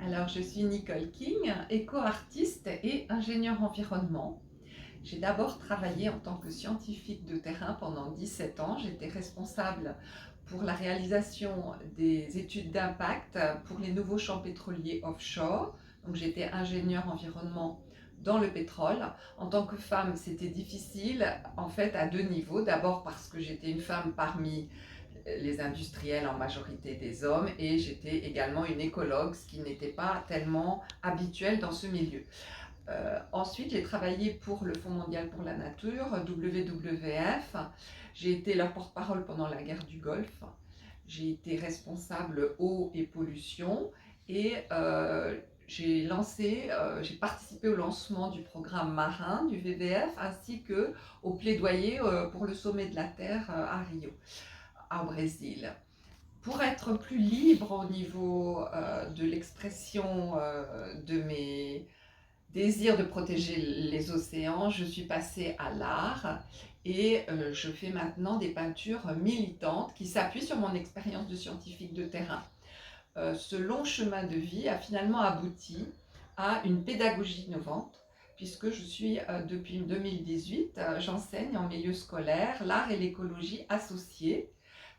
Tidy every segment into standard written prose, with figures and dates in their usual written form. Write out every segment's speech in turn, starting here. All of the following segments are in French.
Alors, je suis Nicole King, éco-artiste et ingénieure environnement. J'ai d'abord travaillé en tant que scientifique de terrain pendant 17 ans. J'étais responsable pour la réalisation des études d'impact pour les nouveaux champs pétroliers offshore. Donc, j'étais ingénieure environnement dans le pétrole. En tant que femme, c'était difficile, en fait, à deux niveaux. D'abord parce que j'étais une femme parmi les industriels, en majorité des hommes, et j'étais également une écologue, ce qui n'était pas tellement habituel dans ce milieu. Ensuite, j'ai travaillé pour le Fonds mondial pour la nature, WWF. J'ai été leur porte-parole pendant la guerre du Golfe. J'ai été responsable eau et pollution, et j'ai participé au lancement du programme marin du WWF ainsi que au plaidoyer pour le sommet de la Terre à Rio, au Brésil. Pour être plus libre au niveau de l'expression de mes désirs de protéger les océans, je suis passée à l'art et je fais maintenant des peintures militantes qui s'appuient sur mon expérience de scientifique de terrain. Ce long chemin de vie a finalement abouti à une pédagogie innovante, puisque je suis depuis 2018, j'enseigne en milieu scolaire l'art et l'écologie associés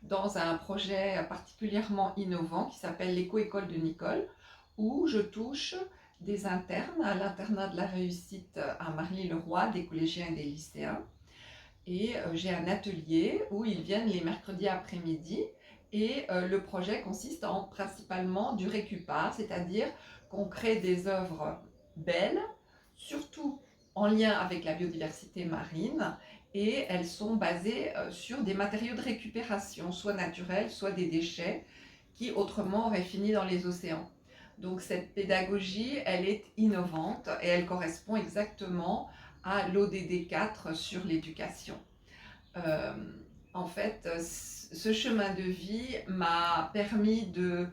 dans un projet particulièrement innovant qui s'appelle l'éco-école de Nicole, où je touche des internes à l'internat de la réussite à Marly-le-Roi, des collégiens et des lycéens. Et j'ai un atelier où ils viennent les mercredis après-midi. Et le projet consiste en principalement du récupart, c'est-à-dire qu'on crée des œuvres belles, surtout en lien avec la biodiversité marine, et elles sont basées sur des matériaux de récupération, soit naturels, soit des déchets, qui autrement auraient fini dans les océans. Donc cette pédagogie, elle est innovante et elle correspond exactement à l'ODD 4 sur l'éducation. Euh, En fait, ce chemin de vie m'a permis de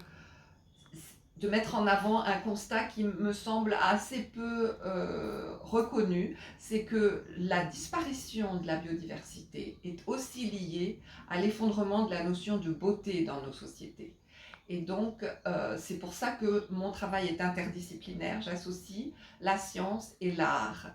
mettre en avant un constat qui me semble assez peu reconnu, c'est que la disparition de la biodiversité est aussi liée à l'effondrement de la notion de beauté dans nos sociétés. Et donc, c'est pour ça que mon travail est interdisciplinaire. J'associe la science et l'art.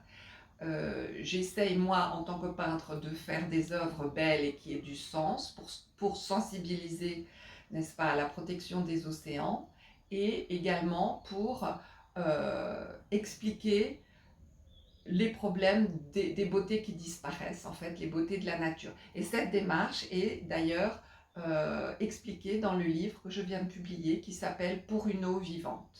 J'essaye, moi, en tant que peintre, de faire des œuvres belles et qui aient du sens pour sensibiliser, n'est-ce pas, à la protection des océans et également pour expliquer les problèmes des beautés qui disparaissent, en fait, les beautés de la nature. Et cette démarche est d'ailleurs expliquée dans le livre que je viens de publier qui s'appelle Pour une eau vivante.